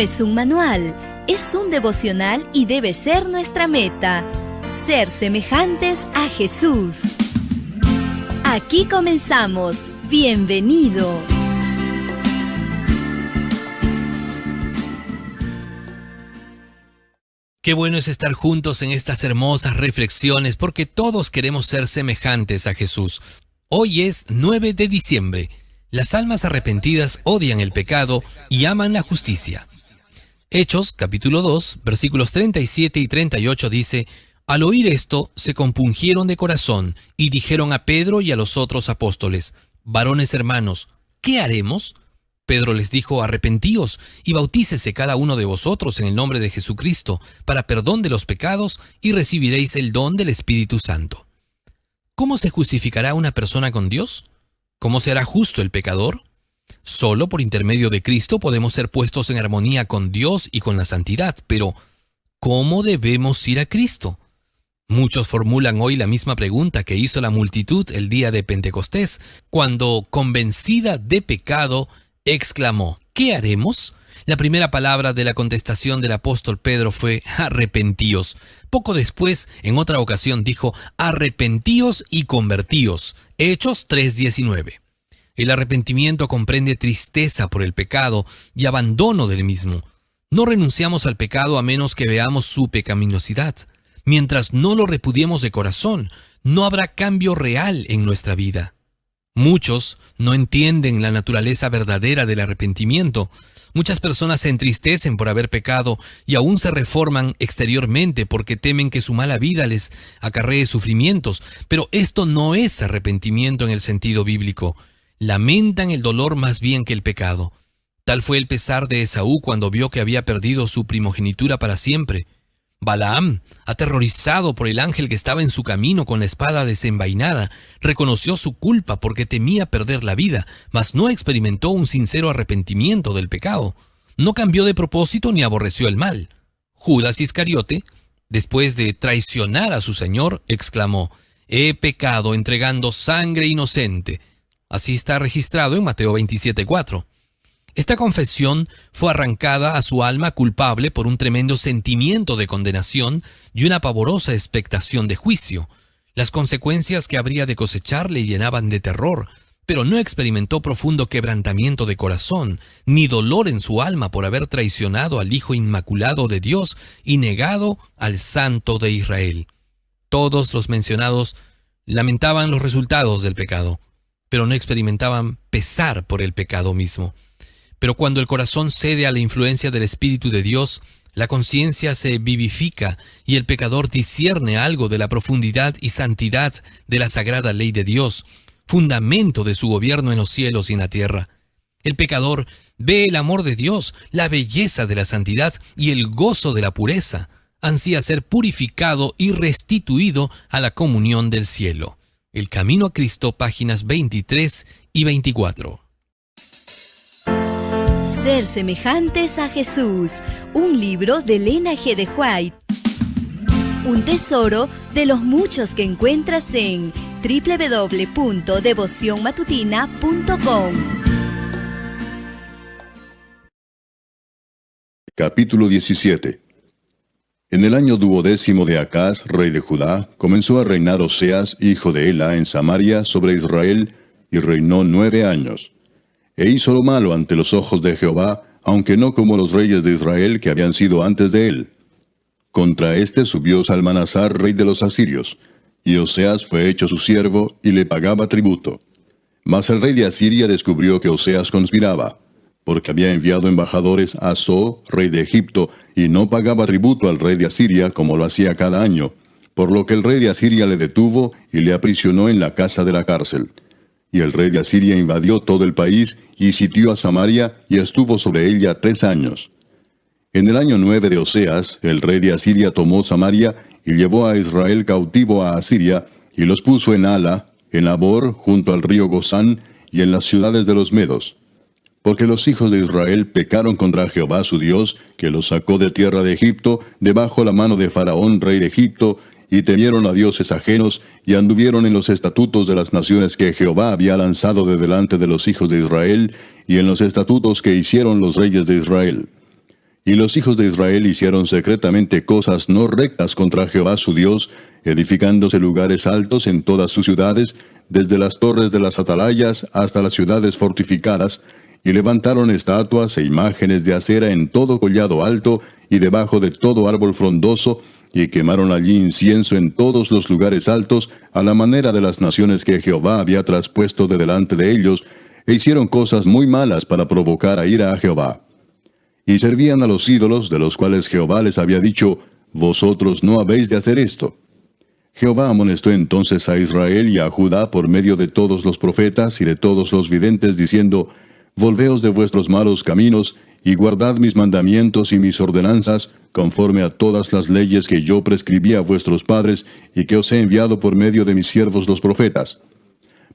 es un manual, es un devocional y debe ser nuestra meta: ser semejantes a Jesús. Aquí comenzamos. Bienvenido. Qué bueno es estar juntos en estas hermosas reflexiones, porque todos queremos ser semejantes a Jesús. Hoy es 9 de diciembre. Las almas arrepentidas odian el pecado y aman la justicia. Hechos, capítulo 2, versículos 37 y 38 dice: Al oír esto, se compungieron de corazón y dijeron a Pedro y a los otros apóstoles: Varones hermanos, ¿qué haremos? Pedro les dijo: Arrepentíos y bautícese cada uno de vosotros en el nombre de Jesucristo para perdón de los pecados y recibiréis el don del Espíritu Santo. ¿Cómo se justificará una persona con Dios? ¿Cómo será justo el pecador? Solo por intermedio de Cristo podemos ser puestos en armonía con Dios y con la santidad, pero ¿cómo debemos ir a Cristo? Muchos formulan hoy la misma pregunta que hizo la multitud el día de Pentecostés, cuando, convencida de pecado, exclamó: ¿qué haremos? La primera palabra de la contestación del apóstol Pedro fue: arrepentíos. Poco después, en otra ocasión, dijo: arrepentíos y convertíos. Hechos 3:19. El arrepentimiento comprende tristeza por el pecado y abandono del mismo. No renunciamos al pecado a menos que veamos su pecaminosidad. Mientras no lo repudiemos de corazón, no habrá cambio real en nuestra vida. Muchos no entienden la naturaleza verdadera del arrepentimiento. Muchas personas se entristecen por haber pecado y aún se reforman exteriormente porque temen que su mala vida les acarree sufrimientos. Pero esto no es arrepentimiento en el sentido bíblico. Lamentan el dolor más bien que el pecado. Tal fue el pesar de Esaú cuando vio que había perdido su primogenitura para siempre. Balaam, aterrorizado por el ángel que estaba en su camino con la espada desenvainada, reconoció su culpa porque temía perder la vida, mas no experimentó un sincero arrepentimiento del pecado. No cambió de propósito ni aborreció el mal. Judas Iscariote, después de traicionar a su Señor, exclamó: «He pecado entregando sangre inocente». Así está registrado en Mateo 27:4. Esta confesión fue arrancada a su alma culpable por un tremendo sentimiento de condenación y una pavorosa expectación de juicio. Las consecuencias que habría de cosechar le llenaban de terror, pero no experimentó profundo quebrantamiento de corazón, ni dolor en su alma por haber traicionado al Hijo Inmaculado de Dios y negado al Santo de Israel. Todos los mencionados lamentaban los resultados del pecado, pero no experimentaban pesar por el pecado mismo. Pero cuando el corazón cede a la influencia del Espíritu de Dios, la conciencia se vivifica y el pecador discierne algo de la profundidad y santidad de la sagrada ley de Dios, fundamento de su gobierno en los cielos y en la tierra. El pecador ve el amor de Dios, la belleza de la santidad y el gozo de la pureza. Ansía ser purificado y restituido a la comunión del cielo. El Camino a Cristo, páginas 23 y 24. Ser semejantes a Jesús, un libro de Elena G. de White. Un tesoro de los muchos que encuentras en www.devocionmatutina.com. Capítulo 17. En el año 12 de Acaz, rey de Judá, comenzó a reinar Oseas, hijo de Ela, en Samaria, sobre Israel, y reinó 9 años. E hizo lo malo ante los ojos de Jehová, aunque no como los reyes de Israel que habían sido antes de él. Contra éste subió Salmanasar, rey de los asirios, y Oseas fue hecho su siervo, y le pagaba tributo. Mas el rey de Asiria descubrió que Oseas conspiraba, porque había enviado embajadores a So, rey de Egipto, y no pagaba tributo al rey de Asiria como lo hacía cada año, por lo que el rey de Asiria le detuvo y le aprisionó en la casa de la cárcel. Y el rey de Asiria invadió todo el país y sitió a Samaria y estuvo sobre ella 3 años. En el año 9 de Oseas, el rey de Asiria tomó Samaria y llevó a Israel cautivo a Asiria y los puso en Hala, en Abor, junto al río Gozán y en las ciudades de los medos. Porque los hijos de Israel pecaron contra Jehová su Dios, que los sacó de tierra de Egipto, debajo la mano de Faraón, rey de Egipto, y temieron a dioses ajenos, y anduvieron en los estatutos de las naciones que Jehová había lanzado de delante de los hijos de Israel, y en los estatutos que hicieron los reyes de Israel. Y los hijos de Israel hicieron secretamente cosas no rectas contra Jehová su Dios, edificándose lugares altos en todas sus ciudades, desde las torres de las atalayas hasta las ciudades fortificadas, y levantaron estatuas e imágenes de acera en todo collado alto y debajo de todo árbol frondoso, y quemaron allí incienso en todos los lugares altos, a la manera de las naciones que Jehová había traspuesto de delante de ellos, e hicieron cosas muy malas para provocar a ira a Jehová. Y servían a los ídolos, de los cuales Jehová les había dicho, vosotros no habéis de hacer esto. Jehová amonestó entonces a Israel y a Judá por medio de todos los profetas y de todos los videntes, diciendo, volveos de vuestros malos caminos, y guardad mis mandamientos y mis ordenanzas, conforme a todas las leyes que yo prescribí a vuestros padres, y que os he enviado por medio de mis siervos los profetas.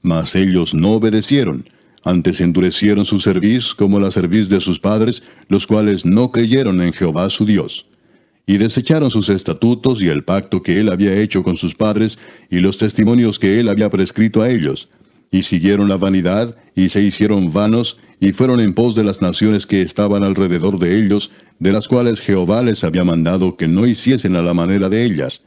Mas ellos no obedecieron, antes endurecieron su cerviz como la cerviz de sus padres, los cuales no creyeron en Jehová su Dios. Y desecharon sus estatutos y el pacto que él había hecho con sus padres, y los testimonios que él había prescrito a ellos. Y siguieron la vanidad, y se hicieron vanos, y fueron en pos de las naciones que estaban alrededor de ellos, de las cuales Jehová les había mandado que no hiciesen a la manera de ellas.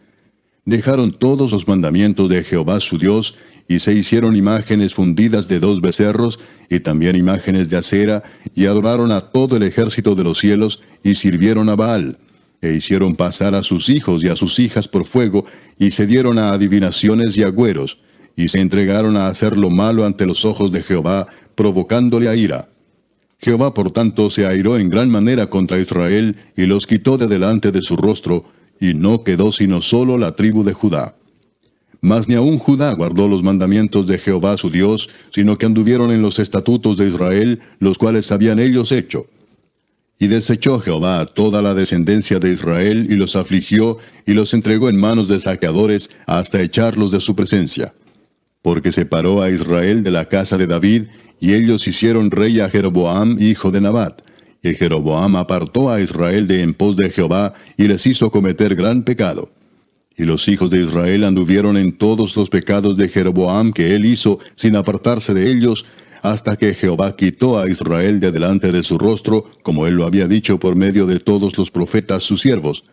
Dejaron todos los mandamientos de Jehová su Dios, y se hicieron imágenes fundidas de 2 becerros, y también imágenes de acera, y adoraron a todo el ejército de los cielos, y sirvieron a Baal, e hicieron pasar a sus hijos y a sus hijas por fuego, y se dieron a adivinaciones y agüeros, y se entregaron a hacer lo malo ante los ojos de Jehová, provocándole a ira. Jehová por tanto se airó en gran manera contra Israel, y los quitó de delante de su rostro, y no quedó sino solo la tribu de Judá. Mas ni aun Judá guardó los mandamientos de Jehová su Dios, sino que anduvieron en los estatutos de Israel, los cuales habían ellos hecho. Y desechó Jehová a toda la descendencia de Israel, y los afligió, y los entregó en manos de saqueadores, hasta echarlos de su presencia. Porque separó a Israel de la casa de David, y ellos hicieron rey a Jeroboam, hijo de Nabat. Y Jeroboam apartó a Israel de en pos de Jehová, y les hizo cometer gran pecado. Y los hijos de Israel anduvieron en todos los pecados de Jeroboam que él hizo, sin apartarse de ellos, hasta que Jehová quitó a Israel de delante de su rostro, como él lo había dicho por medio de todos los profetas sus siervos.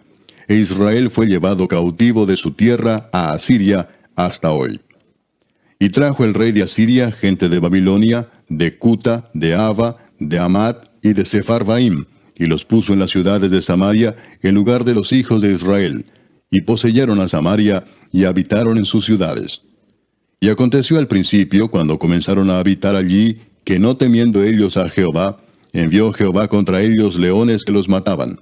E Israel fue llevado cautivo de su tierra a Asiria hasta hoy. Y trajo el rey de Asiria gente de Babilonia, de Cuta, de Ava, de Amat y de Sepharvaim, y los puso en las ciudades de Samaria, en lugar de los hijos de Israel, y poseyeron a Samaria, y habitaron en sus ciudades. Y aconteció al principio, cuando comenzaron a habitar allí, que no temiendo ellos a Jehová, envió Jehová contra ellos leones que los mataban.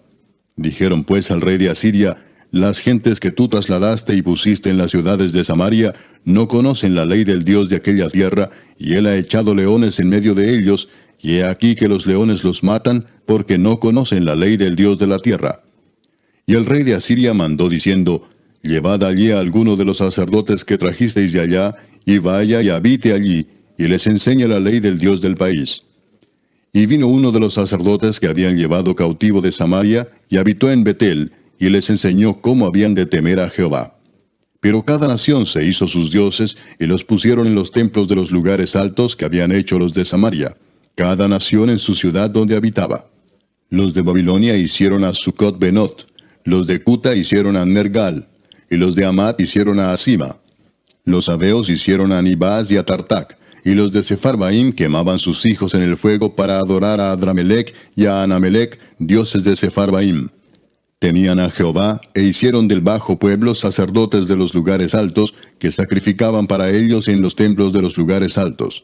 Dijeron pues al rey de Asiria, las gentes que tú trasladaste y pusiste en las ciudades de Samaria, no conocen la ley del Dios de aquella tierra, y él ha echado leones en medio de ellos, y he aquí que los leones los matan, porque no conocen la ley del Dios de la tierra. Y el rey de Asiria mandó diciendo, llevad allí a alguno de los sacerdotes que trajisteis de allá, y vaya y habite allí, y les enseñe la ley del Dios del país. Y vino uno de los sacerdotes que habían llevado cautivo de Samaria, y habitó en Betel, y les enseñó cómo habían de temer a Jehová. Pero cada nación se hizo sus dioses, y los pusieron en los templos de los lugares altos que habían hecho los de Samaria, cada nación en su ciudad donde habitaba. Los de Babilonia hicieron a Sucot Benot, los de Cuta hicieron a Nergal, y los de Amat hicieron a Asima. Los sabeos hicieron a Nibaz y a Tartac, y los de Sepharvaim quemaban sus hijos en el fuego para adorar a Adramelec y a Anamelec, dioses de Sepharvaim. Temían a Jehová, e hicieron del bajo pueblo sacerdotes de los lugares altos, que sacrificaban para ellos en los templos de los lugares altos.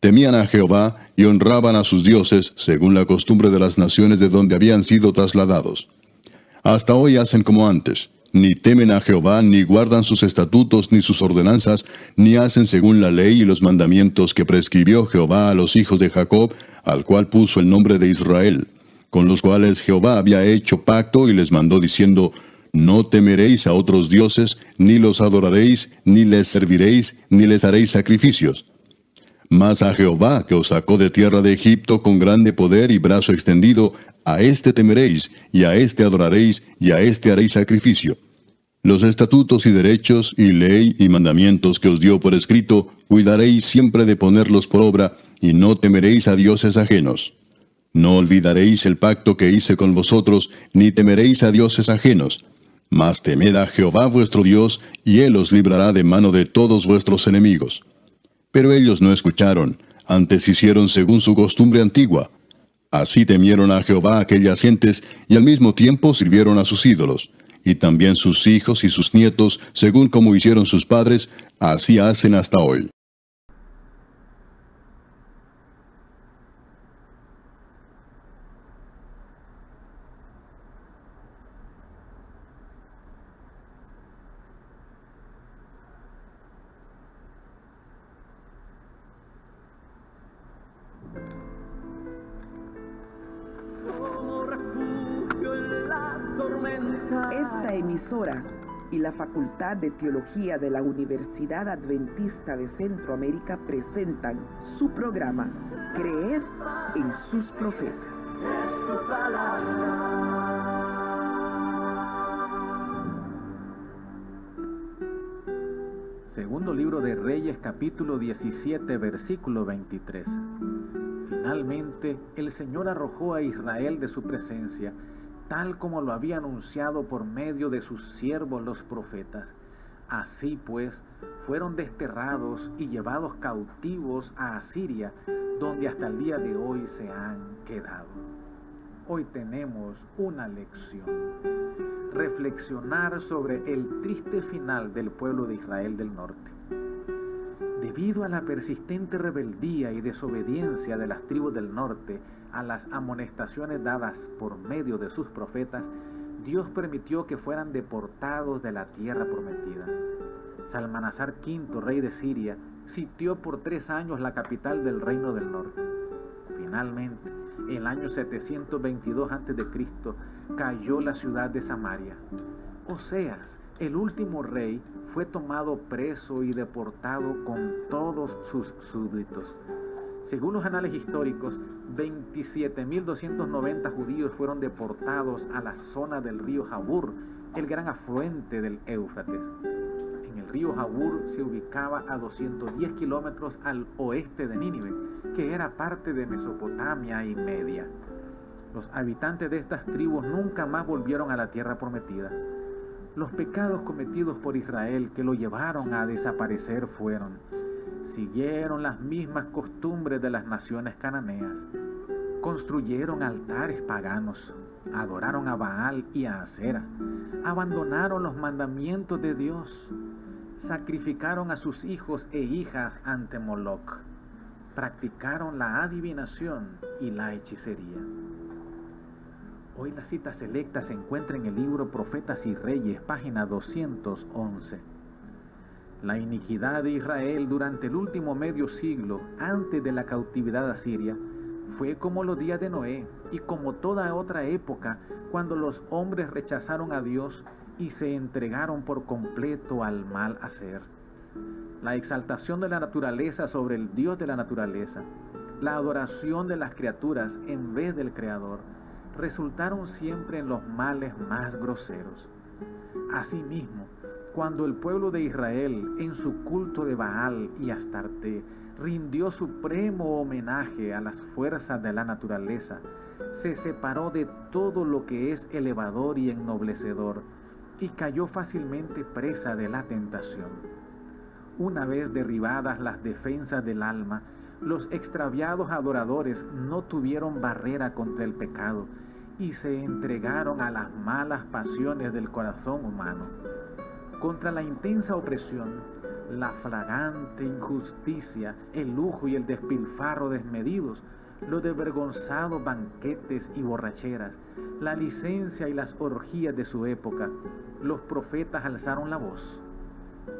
Temían a Jehová, y honraban a sus dioses, según la costumbre de las naciones de donde habían sido trasladados. Hasta hoy hacen como antes, ni temen a Jehová, ni guardan sus estatutos ni sus ordenanzas, ni hacen según la ley y los mandamientos que prescribió Jehová a los hijos de Jacob, al cual puso el nombre de Israel, con los cuales Jehová había hecho pacto y les mandó diciendo, no temeréis a otros dioses, ni los adoraréis, ni les serviréis, ni les haréis sacrificios. Mas a Jehová, que os sacó de tierra de Egipto con grande poder y brazo extendido, a éste temeréis, y a éste adoraréis, y a éste haréis sacrificio. Los estatutos y derechos, y ley y mandamientos que os dio por escrito, cuidaréis siempre de ponerlos por obra, y no temeréis a dioses ajenos. No olvidaréis el pacto que hice con vosotros, ni temeréis a dioses ajenos. Mas temed a Jehová vuestro Dios, y Él os librará de mano de todos vuestros enemigos. Pero ellos no escucharon, antes hicieron según su costumbre antigua. Así temieron a Jehová aquellas gentes, y al mismo tiempo sirvieron a sus ídolos. Y también sus hijos y sus nietos, según como hicieron sus padres, así hacen hasta hoy. Esta emisora y la Facultad de Teología de la Universidad Adventista de Centroamérica presentan su programa Creer en sus profetas. Segundo libro de Reyes, capítulo 17, versículo 23. Finalmente, el Señor arrojó a Israel de su presencia, tal como lo había anunciado por medio de sus siervos los profetas. Así pues, fueron desterrados y llevados cautivos a Asiria, donde hasta el día de hoy se han quedado. Hoy tenemos una lección: reflexionar sobre el triste final del pueblo de Israel del norte. Debido a la persistente rebeldía y desobediencia de las tribus del norte a las amonestaciones dadas por medio de sus profetas, Dios permitió que fueran deportados de la tierra prometida. Salmanasar V, rey de Siria, sitió por 3 años la capital del reino del norte. Finalmente, en el año 722 a.C., cayó la ciudad de Samaria. Oseas, el último rey, fue tomado preso y deportado con todos sus súbditos. Según los anales históricos, 27.290 judíos fueron deportados a la zona del río Jabur, el gran afluente del Éufrates. En el río Jabur se ubicaba a 210 kilómetros al oeste de Nínive, que era parte de Mesopotamia y Media. Los habitantes de estas tribus nunca más volvieron a la tierra prometida. Los pecados cometidos por Israel que lo llevaron a desaparecer fueron: siguieron las mismas costumbres de las naciones cananeas, construyeron altares paganos, adoraron a Baal y a Asera, abandonaron los mandamientos de Dios, sacrificaron a sus hijos e hijas ante Moloc, practicaron la adivinación y la hechicería. Hoy la cita selecta se encuentra en el libro Profetas y Reyes, página 211. La iniquidad de Israel durante el último medio siglo antes de la cautividad asiria fue como los días de Noé y como toda otra época cuando los hombres rechazaron a Dios y se entregaron por completo al mal hacer. La exaltación de la naturaleza sobre el Dios de la naturaleza, la adoración de las criaturas en vez del Creador, resultaron siempre en los males más groseros. Asimismo, cuando el pueblo de Israel, en su culto de Baal y Astarte, rindió supremo homenaje a las fuerzas de la naturaleza, se separó de todo lo que es elevador y ennoblecedor, y cayó fácilmente presa de la tentación. Una vez derribadas las defensas del alma, los extraviados adoradores no tuvieron barrera contra el pecado y se entregaron a las malas pasiones del corazón humano. Contra la intensa opresión, la flagrante injusticia, el lujo y el despilfarro desmedidos, los desvergonzados banquetes y borracheras, la licencia y las orgías de su época, los profetas alzaron la voz.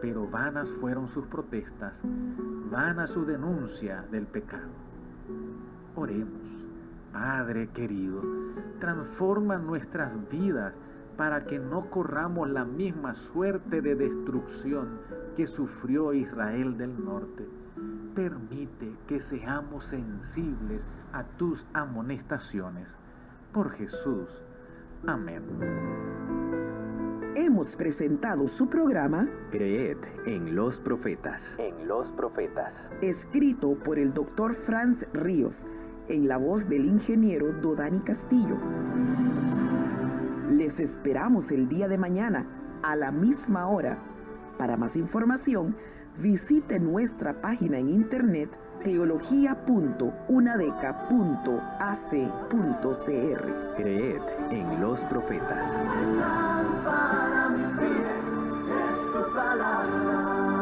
Pero vanas fueron sus protestas, vana su denuncia del pecado. Oremos. Padre querido, transforma nuestras vidas para que no corramos la misma suerte de destrucción que sufrió Israel del norte. Permite que seamos sensibles a tus amonestaciones. Por Jesús. Amén. Hemos presentado su programa Creed en los profetas. escrito por el Dr. Franz Ríos en la voz del ingeniero Dodani Castillo. Les esperamos el día de mañana a la misma hora. Para más información, visite nuestra página en internet teología.unadeca.ac.cr. Creed en los profetas. Para mis pies es tu palabra.